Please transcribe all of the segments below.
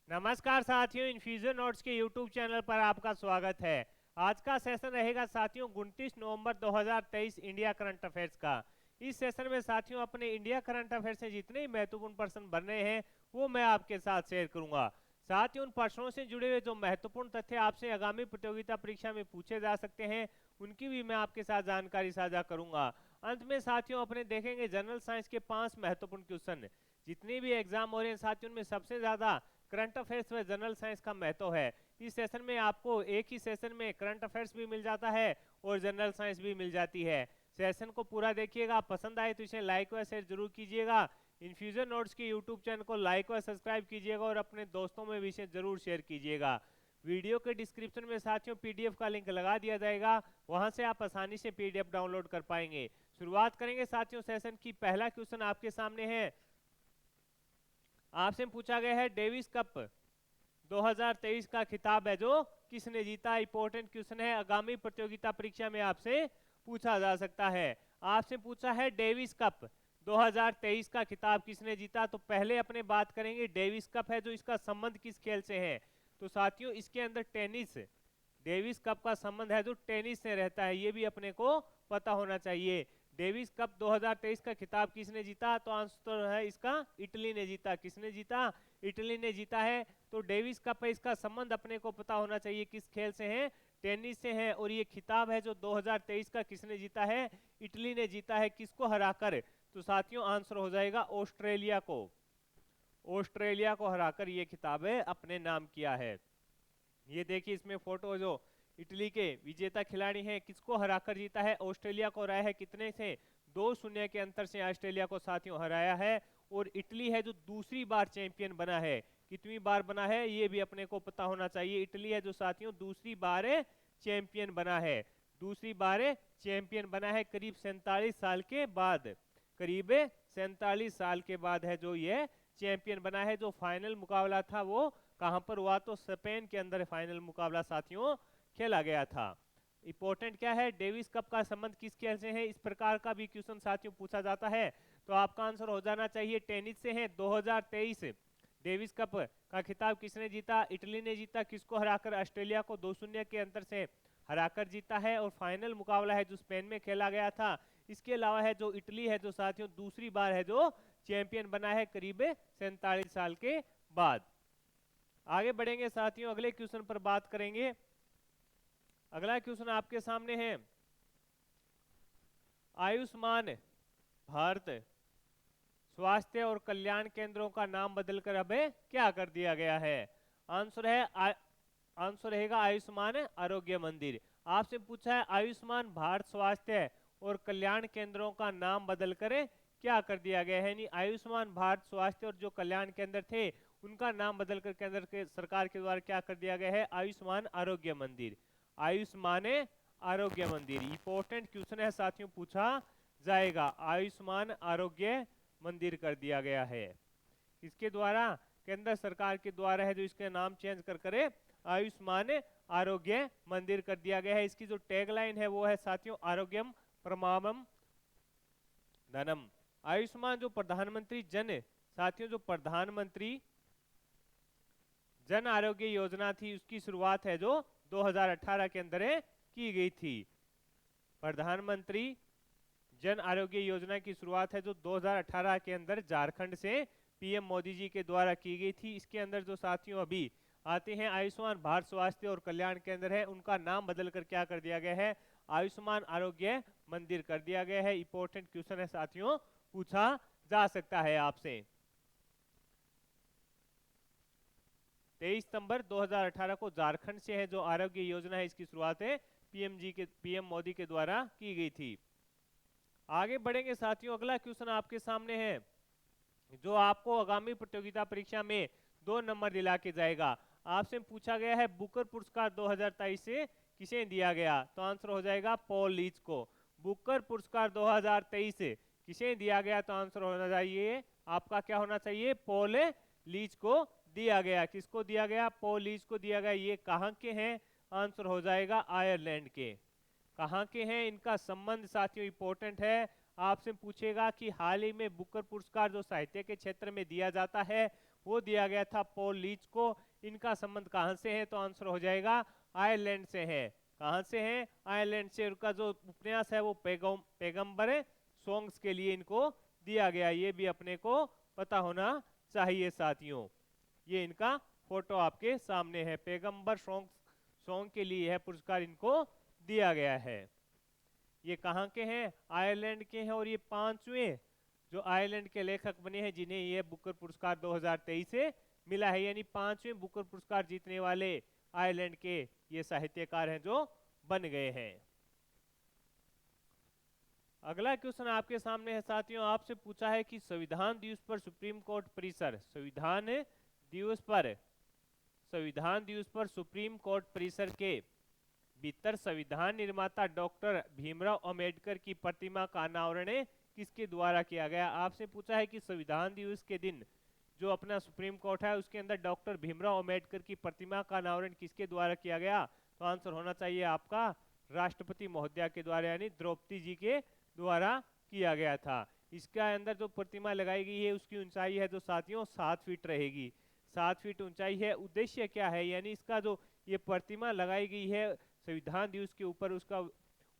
नमस्कार साथियों, infusion notes के यूट्यूब चैनल पर आपका स्वागत है। आज का सेशन रहेगा साथियों 29 नवंबर 2023 इंडिया करंट अफेयर्स का। इस सेशन में साथियों अपने इंडिया करंट अफेयर्स से जितने ही महत्वपूर्ण प्रश्न बन रहे हैं वो मैं आपके साथ शेयर करूंगा। साथ ही उन प्रश्नों से जुड़े हुए जो महत्वपूर्ण तथ्य आपसे आगामी प्रतियोगिता परीक्षा में पूछे जा सकते हैं उनकी भी मैं आपके साथ जानकारी साझा करूंगा। अंत में साथियों अपने देखेंगे जनरल साइंस के 5 महत्वपूर्ण क्वेश्चन। जितने भी एग्जाम हो रहे हैं साथियों उनमें सबसे ज्यादा करंट अफेयर्स व जनरल साइंस का महत्व है। इस सेशन में आपको एक ही सेशन में करंट अफेयर्स भी मिल जाता है और जनरल साइंस भी मिल जाती है। सेशन को पूरा देखिएगा, पसंद आए तो इसे लाइक व शेयर जरूर कीजिएगा। इन्फ्यूजन नोट्स के यूट्यूब चैनल को लाइक व सब्सक्राइब कीजिएगा और अपने दोस्तों में भी इसे जरूर शेयर कीजिएगा। वीडियो के डिस्क्रिप्शन में साथियों पीडीएफ का लिंक लगा दिया जाएगा, वहां से आप आसानी से पीडीएफ डाउनलोड कर पाएंगे। शुरुआत करेंगे साथियों सेशन की। पहला क्वेश्चन आपके सामने है, आपसे पूछा गया है डेविस कप 2023 का खिताब है जो किसने जीता। इंपॉर्टेंट क्वेश्चन है, आगामी प्रतियोगिता परीक्षा में आपसे पूछा जा सकता है। आपसे पूछा है डेविस कप 2023 का खिताब किसने जीता। तो पहले अपने बात करेंगे डेविस कप है जो, इसका संबंध किस खेल से है। तो साथियों इसके अंदर टेनिस, डेविस कप का संबंध है जो टेनिस से रहता है, ये भी अपने को पता होना चाहिए। डेविस कप 2023 का खिताब किसने जीता। तो आंसर है इसका इटली ने जीता। किसने जीता, इटली ने जीता है। तो डेविस कप है, इसका संबंध अपने को पता होना चाहिए किस खेल से है, टेनिस से है। और ये खिताब है जो 2023 का किसने जीता है, इटली ने जीता है। किसको हराकर। तो साथियों आंसर हो जाएगा ऑस्ट्रेलिया को। ऑस्ट्रेलिया को हराकर ये खिताब है अपने नाम किया है। ये देखिए इसमें फोटो, जो इटली के विजेता खिलाड़ी हैं किसको हराकर जीता है, ऑस्ट्रेलिया को हराया है। कितने से, 2-0 के अंतर से ऑस्ट्रेलिया को साथियों हराया है। और इटली है जो दूसरी बार चैंपियन बना है। कितनी बार बना है ये भी अपने को पता होना चाहिए। इटली है जो साथियों दूसरी बार चैंपियन बना है, दूसरी बार चैंपियन बना है करीब 47 साल के बाद। करीब 47 साल के बाद है जो ये चैंपियन बना है। जो फाइनल मुकाबला था वो कहां पर हुआ, तो स्पेन के अंदर फाइनल मुकाबला साथियों खेला गया था। इंपॉर्टेंट क्या है, डेविस कप का संबंध किस खेल से है, इस प्रकार का भी क्वेश्चन साथियों पूछा जाता है। तो आपका आंसर हो जाना चाहिए टेनिस से है। 2023 डेविस कप का खिताब किसने जीता, इटली ने जीता। किसको हराकर, ऑस्ट्रेलिया को 2-0 के अंतर से हराकर जीता है। और फाइनल मुकाबला है जो स्पेन में खेला गया था। इसके अलावा है जो इटली है जो साथियों दूसरी बार है जो चैंपियन बना है करीब 47 साल के बाद। आगे बढ़ेंगे साथियों, अगले क्वेश्चन पर बात करेंगे। अगला क्वेश्चन आपके सामने है, आयुष्मान भारत स्वास्थ्य और कल्याण केंद्रों का नाम बदलकर अब क्या कर दिया गया है। आंसर है आंसर रहेगा आयुष्मान आरोग्य मंदिर। आपसे पूछा है आयुष्मान भारत स्वास्थ्य और कल्याण केंद्रों का नाम बदलकर क्या कर दिया गया है। यानी आयुष्मान भारत स्वास्थ्य और जो कल्याण केंद्र थे उनका नाम बदलकर केंद्र के सरकार के द्वारा क्या कर दिया गया है, आयुष्मान आरोग्य मंदिर। आयुष्मान आरोग्य मंदिर इंपॉर्टेंट क्वेश्चन है साथियों, पूछा जाएगा। आयुष्मान आरोग्य मंदिर कर दिया गया है, इसके द्वारा केंद्र सरकार के द्वारा है जो इसके नाम चेंज कर करे आयुष्मान आरोग्य मंदिर कर दिया गया है। इसकी जो टैगलाइन है वो है साथियों आरोग्यम परमावम धनम। आयुष्मान जो प्रधानमंत्री जन, साथियों जो प्रधानमंत्री जन आरोग्य योजना थी उसकी शुरुआत है जो 2018 के अंदर की गई थी। प्रधानमंत्री जन आरोग्य योजना की शुरुआत है जो 2018 के अंदर झारखंड से पीएम मोदी जी के द्वारा की गई थी। इसके अंदर जो साथियों अभी आते हैं आयुष्मान भारत स्वास्थ्य और कल्याण केंद्र है उनका नाम बदलकर क्या कर दिया गया है, आयुष्मान आरोग्य मंदिर कर दिया गया है। इंपॉर्टेंट क्वेश्चन है साथियों, पूछा जा सकता है आपसे। 23 सितंबर 2018 को झारखंड से है जो आरोग्य योजना है इसकी शुरुआत है पीएम मोदी के द्वारा की गई थी। आगे बढ़ेंगे साथियों, अगला क्वेश्चन आपके सामने है जो आपको आगामी प्रतियोगिता परीक्षा में 2 नंबर दिला के जाएगा। आपसे पूछा गया है बुकर पुरस्कार 2023 से किसे दिया गया। तो आंसर हो जाएगा पॉल लीच को। बुकर पुरस्कार 2023 किसे दिया गया, तो आंसर होना चाहिए आपका क्या होना चाहिए, पॉल लीच को दिया गया। किसको दिया गया, पॉल लीच को दिया गया। ये कहां के हैं, आंसर हो जाएगा आयरलैंड के। कहां के हैं, इनका संबंध साथियों इंपॉर्टेंट है, आपसे पूछेगा कि हाल ही में बुकर पुरस्कार जो साहित्य के क्षेत्र में दिया जाता है वो दिया गया था पॉल लीच को। इनका संबंध कहाँ से है? तो आंसर हो जाएगा आयरलैंड से है। कहाँ से है? आयरलैंड से। उनका जो उपन्यास है वो पैगंबर सॉन्ग्स के लिए इनको दिया गया, ये भी अपने को पता होना चाहिए साथियों। ये इनका फोटो आपके सामने है, पैगंबर सॉन्ग के लिए यह पुरस्कार इनको दिया गया है। ये कहाँ के हैं? आयरलैंड के हैं। और ये 5वें जो आयरलैंड के लेखक बने हैं जिन्हें यह बुकर पुरस्कार 2023 से मिला है, यानी 5वें बुकर पुरस्कार जीतने वाले आयरलैंड के ये साहित्यकार हैं जो बन गए हैं। अगला क्वेश्चन आपके सामने है साथियों, आपसे पूछा है कि संविधान दिवस पर सुप्रीम कोर्ट परिसर, संविधान दिवस पर सुप्रीम कोर्ट परिसर के भीतर संविधान निर्माता डॉक्टर भीमराव अंबेडकर की प्रतिमा का अनावरण किसके द्वारा किया गया? आपसे पूछा है कि संविधान दिवस के दिन जो अपना सुप्रीम कोर्ट है उसके अंदर डॉक्टर भीमराव अंबेडकर की प्रतिमा का अनावरण किसके द्वारा किया गया? तो आंसर होना चाहिए आपका राष्ट्रपति महोदया के द्वारा, यानी द्रौपदी जी के द्वारा किया गया था। इसके अंदर जो प्रतिमा लगाई गई है उसकी ऊंचाई है जो साथियों 7 फीट रहेगी, 7 फीट ऊंचाई है। उद्देश्य क्या है? यानी इसका जो ये प्रतिमा लगाई गई है संविधान दिवस के ऊपर, उसका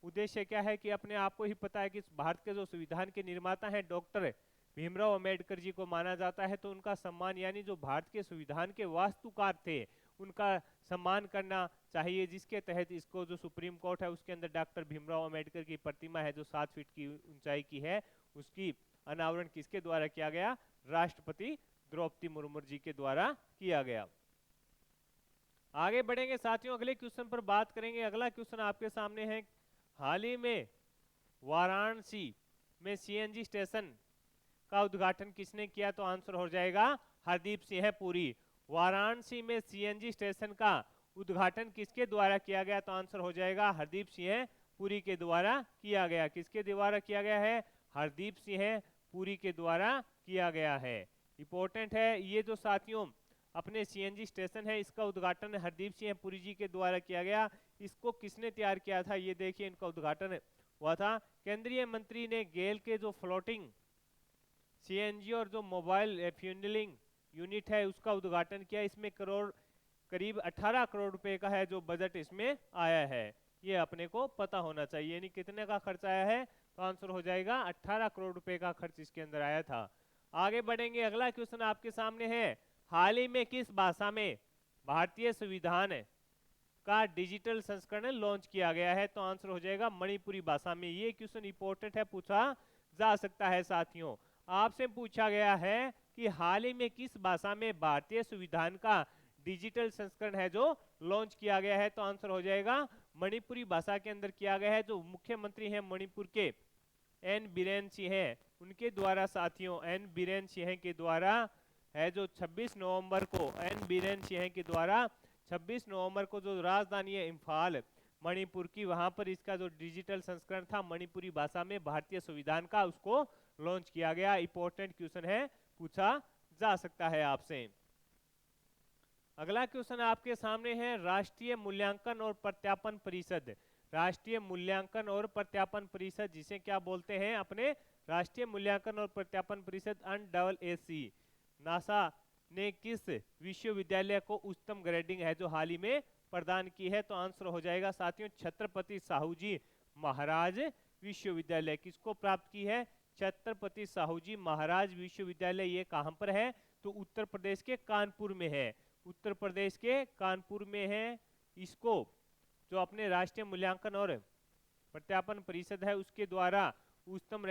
उद्देश्य क्या है कि अपने आप को ही पता है कि भारत के जो संविधान के निर्माता हैं डॉक्टर भीमराव अंबेडकर जी को माना जाता है, तो उनका सम्मान, यानी जो भारत के संविधान के वास्तुकार थे उनका सम्मान करना चाहिए, जिसके तहत इसको जो सुप्रीम कोर्ट है उसके अंदर डॉक्टर भीमराव अंबेडकर की प्रतिमा है जो 7 फीट की ऊंचाई की है, उसकी अनावरण किसके द्वारा किया गया? राष्ट्रपति द्रौपदी मुर्मू जी के द्वारा किया गया। आगे बढ़ेंगे साथियों, अगले क्वेश्चन पर बात करेंगे। अगला क्वेश्चन आपके सामने है, हाल ही में वाराणसी में सीएनजी स्टेशन का उद्घाटन किसने किया? तो आंसर हो जाएगा हरदीप सिंह पुरी। वाराणसी में सीएनजी स्टेशन का उद्घाटन किसके द्वारा किया गया? तो आंसर हो जाएगा हरदीप सिंह पुरी के द्वारा किया गया। किसके द्वारा किया गया है? हरदीप सिंह पुरी के द्वारा किया गया है। इंपॉर्टेंट है ये जो साथियों अपने सीएनजी स्टेशन है इसका उद्घाटन हरदीप सिंह पुरी जी के द्वारा किया गया। इसको किसने तैयार किया था? ये देखिए इनका उद्घाटन हुआ था, केंद्रीय मंत्री ने गेल के जो फ्लोटिंग सीएनजी और जो मोबाइल फ्यूनलिंग यूनिट है उसका उद्घाटन किया। इसमें करीब 18 करोड़ रुपए का है जो बजट इसमें आया है, ये अपने को पता होना चाहिए। यानी कितने का खर्च आया है? तो आंसर हो जाएगा 18 करोड़ रुपए का खर्च इसके अंदर आया था। आगे बढ़ेंगे, अगला क्वेश्चन आपके सामने है, हाल ही में किस भाषा में भारतीय संविधान का डिजिटल संस्करण लॉन्च किया गया है? तो आंसर हो जाएगा मणिपुरी भाषा में। ये क्वेश्चन इंपॉर्टेंट है, पूछा जा सकता है साथियों। आपसे पूछा गया है कि हाल ही में किस भाषा में भारतीय संविधान का डिजिटल संस्करण है जो लॉन्च किया गया है? तो आंसर हो जाएगा मणिपुरी भाषा के अंदर किया गया है। जो मुख्यमंत्री हैं मणिपुर के एन बीरेन सिंह हैं उनके द्वारा साथियों, एन बीरेन सिंह के द्वारा है जो 26 नवंबर को एन बीरेन सिंह के द्वारा 26 नवंबर को जो राजधानी है इम्फाल मणिपुर की, वहां पर इसका जो डिजिटल संस्करण था मणिपुरी भाषा में भारतीय संविधान का उसको लॉन्च किया गया। इंपॉर्टेंट क्वेश्चन है, पूछा जा सकता है आपसे। अगला क्वेश्चन आपके सामने है, राष्ट्रीय मूल्यांकन और प्रत्यापन परिषद। राष्ट्रीय मूल्यांकन और प्रत्यापन परिषद जिसे क्या बोलते हैं? अपने राष्ट्रीय मूल्यांकन और प्रत्यापन परिषद NAAC, नासा ने किस विश्वविद्यालय को उच्चतम ग्रेडिंग है जो हाल ही में प्रदान की है? तो आंसर हो जाएगा साथियों छत्रपति साहू जी महाराज विश्वविद्यालय। किसको प्राप्त की है? छत्रपति साहू जी महाराज विश्वविद्यालय। ये कहां पर है? तो उत्तर प्रदेश के कानपुर में है, उत्तर प्रदेश के कानपुर में है। इसको जो अपने राष्ट्रीय मूल्यांकन और प्रत्यापन परिषद है उसके द्वारा उच्चतम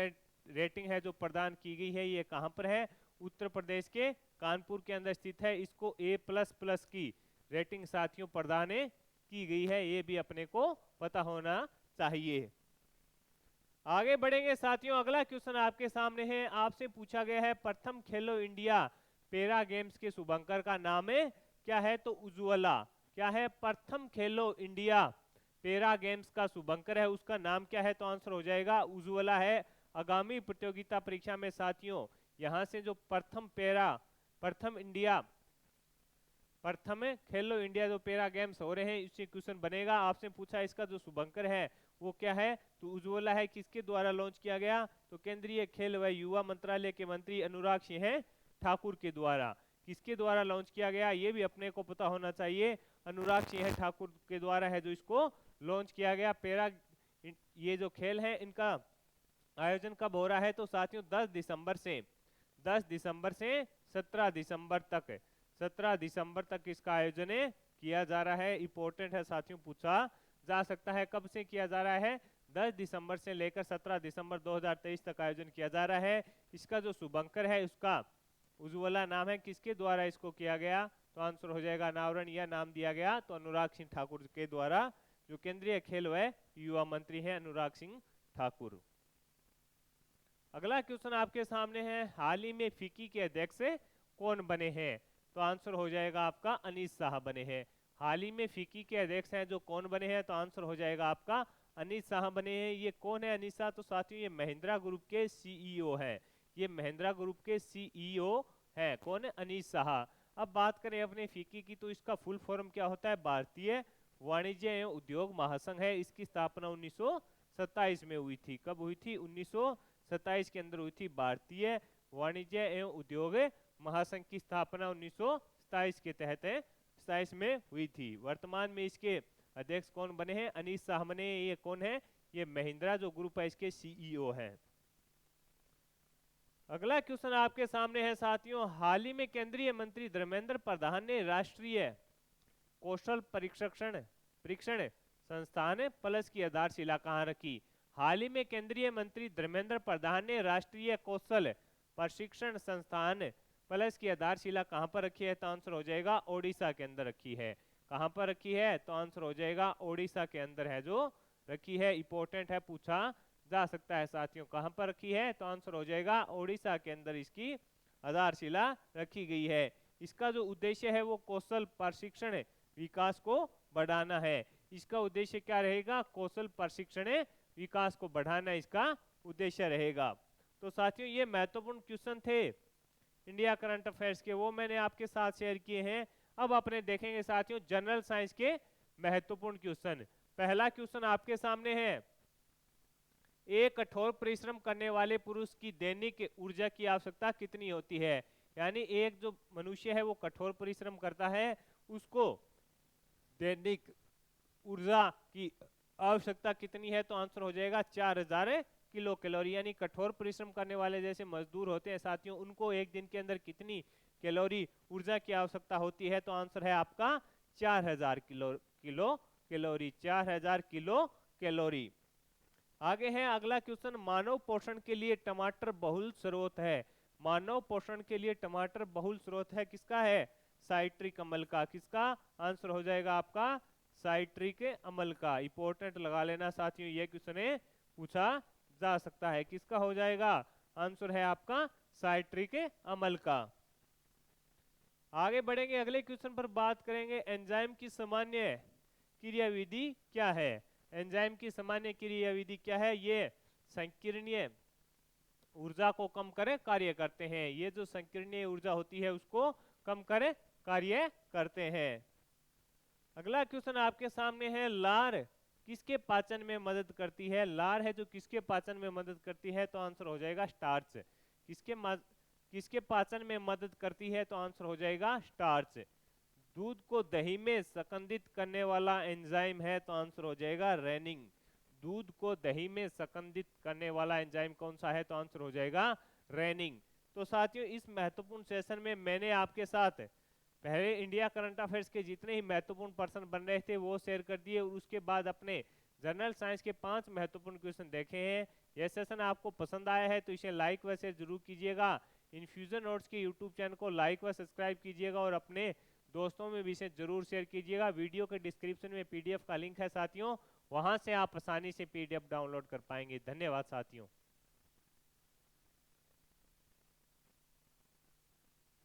रेटिंग है जो प्रदान की गई है, ये कहां पर है? उत्तर प्रदेश के कानपुर के अंदर स्थित है। इसको A++ की रेटिंग साथियों प्रदान की गई है, ये भी अपने को पता होना चाहिए। आगे बढ़ेंगे साथियों, अगला क्वेश्चन आपके सामने है। आपसे पूछा गया है प्रथम खेलो इंडिया पैरा गेम्स के शुभंकर का नाम है क्या है? तो उज्ज्वला। क्या है? प्रथम खेलो इंडिया पैरा गेम्स का शुभंकर है, उसका नाम क्या है? तो आंसर हो जाएगा उज्ज्वला है। आगामी प्रतियोगिता परीक्षा में साथियों यहां से जो प्रथम खेलो इंडिया जो पैरा गेम्स हो रहे हैं इससे क्वेश्चन बनेगा। आपसे पूछा इसका जो शुभंकर है वो क्या है, तो उज्ज्वला है, किसके द्वारा लॉन्च किया गया, तो केंद्रीय खेल व युवा मंत्रालय के मंत्री अनुराग सिंह ठाकुर के द्वारा। किसके द्वारा लॉन्च किया गया, ये भी अपने को पता होना चाहिए, अनुराग सिंह ठाकुर के द्वारा है जो इसको लॉन्च किया गया। ये जो खेल है इनका आयोजन कब हो रहा है, तो साथियों 10 दिसंबर से 17 दिसंबर तक 17 दिसंबर तक इसका आयोजन किया जा रहा है। इंपॉर्टेंट है साथियों, पूछा जा सकता है कब से किया जा रहा है, 10 दिसंबर से लेकर 17 दिसंबर 2023 तक आयोजन किया जा रहा है। इसका जो शुभंकर है उसका उज्ज्वला नाम है, किसके द्वारा इसको किया गया, तो आंसर हो जाएगा अनावरण, यह नाम दिया गया तो अनुराग सिंह ठाकुर के द्वारा, जो केंद्रीय खेल व युवा मंत्री हैं अनुराग सिंह ठाकुर। अगला क्वेश्चन आपके सामने है, हाल ही में फिक्की के अध्यक्ष कौन बने हैं, तो आंसर हो जाएगा आपका अनीस शाह बने हैं। हाल ही में फिक्की के अध्यक्ष हैं जो कौन बने हैं, तो आंसर हो जाएगा आपका अनीस शाह बने हैं। ये कौन है अनीस शाह, तो साथियों ये महिंद्रा ग्रुप के सीईओ है, ये महिंद्रा ग्रुप के सीईओ है, कौन है, अनीस शाह। अब बात करें अपने फिक्की की, तो इसका फुल फॉर्म क्या होता है, भारतीय वाणिज्य एवं उद्योग महासंघ है। इसकी स्थापना 1927 में हुई थी, कब हुई थी, 1927 के अंदर हुई थी। भारतीय वाणिज्य एवं उद्योग महासंघ की स्थापना 1927 के तहत 27 में हुई थी। वर्तमान में इसके अध्यक्ष कौन बने हैं, अनीस शाह बने। ये कौन है, ये महिंद्रा जो ग्रुप है इसके सीईओ हैं। अगला क्वेश्चन आपके सामने है साथियों, हाल ही में केंद्रीय मंत्री धर्मेंद्र प्रधान ने राष्ट्रीय कौशल परीक्षण संस्थान प्लस की आधारशिला कहाँ रखी। हाल ही में केंद्रीय मंत्री धर्मेंद्र प्रधान ने राष्ट्रीय कौशल प्रशिक्षण संस्थान प्लस की आधारशिला कहाँ पर रखी है, तो आंसर हो जाएगा ओडिशा के अंदर रखी है। कहाँ पर रखी है, तो आंसर हो जाएगा ओडिशा के अंदर है जो रखी है। इंपॉर्टेंट है, पूछा जा सकता है साथियों, कहाँ पर रखी है, तो आंसर हो जाएगा ओडिशा के अंदर इसकी आधारशिला रखी गई है। इसका जो उद्देश्य है वो कौशल प्रशिक्षण विकास को बढ़ाना है। इसका उद्देश्य क्या रहेगा, कौशल प्रशिक्षण विकास को बढ़ाना इसका उद्देश्य रहेगा। तो साथियों ये महत्वपूर्ण क्वेश्चन थे इंडिया करंट अफेयर्स के, वो मैंने आपके साथ शेयर किए हैं। अब अपने देखेंगे साथियों जनरल साइंस के महत्वपूर्ण क्वेश्चन। पहला क्वेश्चन आपके सामने है, एक कठोर परिश्रम करने वाले पुरुष की दैनिक ऊर्जा की आवश्यकता कितनी होती है। यानी एक जो मनुष्य है वो कठोर परिश्रम करता है, उसको दैनिक ऊर्जा की आवश्यकता कितनी है, तो आंसर हो जाएगा 4000 किलो कैलोरी। यानी कठोर परिश्रम करने वाले जैसे मजदूर होते हैं साथियों, उनको एक दिन के अंदर कितनी कैलोरी ऊर्जा की आवश्यकता होती है, तो आंसर है आपका 4000 किलो कैलोरी, 4000 किलो कैलोरी। आगे है अगला क्वेश्चन, मानव पोषण के लिए टमाटर बहुल स्रोत है। मानव पोषण के लिए टमाटर बहुल स्रोत है, किसका है, साइट्रिक अम्ल का। किसका, आंसर हो जाएगा आपका साइट्रिक अम्ल का। इंपॉर्टेंट लगा लेना साथियों, ये क्वेश्चन पूछा जा सकता है। किसका हो जाएगा, आंसर है आपका साइट्रिक अम्ल का। आगे बढ़ेंगे, अगले क्वेश्चन पर बात करेंगे, एंजाइम की सामान्य क्रियाविधि क्या है। एंजाइम की सामान्य क्रियाविधि क्या है, ये संकीर्णीय ऊर्जा को कम करे कार्य करते हैं। ये जो संकीर्णीय ऊर्जा होती है उसको कम करे कार्य करते हैं। अगला क्वेश्चन आपके सामने है, लार किसके पाचन में मदद करती है। लार है जो किसके पाचन में मदद करती है, तो आंसर हो जाएगा स्टार्च। किसके पाचन में मदद करती है, तो आंसर हो जाएगा स्टार्च। दूध को दही में संकंदित करने वाला एंजाइम है, तो आंसर हो जाएगा रेनिंग। दूध को दही में संकंदित करने वाला एंजाइम कौन सा है, तो आंसर हो जाएगा रेनिंग। तो साथियों इस महत्वपूर्ण सेशन में मैंने आपके साथ पहले इंडिया करंट अफेयर्स के जितने ही महत्वपूर्ण प्रश्न बन रहे थे वो शेयर कर दिए, और उसके बाद अपने जनरल साइंस के 5 महत्वपूर्ण क्वेश्चन देखे हैं। यह सेशन आपको पसंद आया है तो इसे लाइक व शेयर जरूर कीजिएगा। इन्फ्यूजन नोट्स के यूट्यूब चैनल को लाइक व सब्सक्राइब कीजिएगा और अपने दोस्तों में भी इसे जरूर शेयर कीजिएगा। वीडियो के डिस्क्रिप्शन में पीडीएफ का लिंक है साथियों, वहां से आप आसानी से पीडीएफ डाउनलोड कर पाएंगे। धन्यवाद साथियों।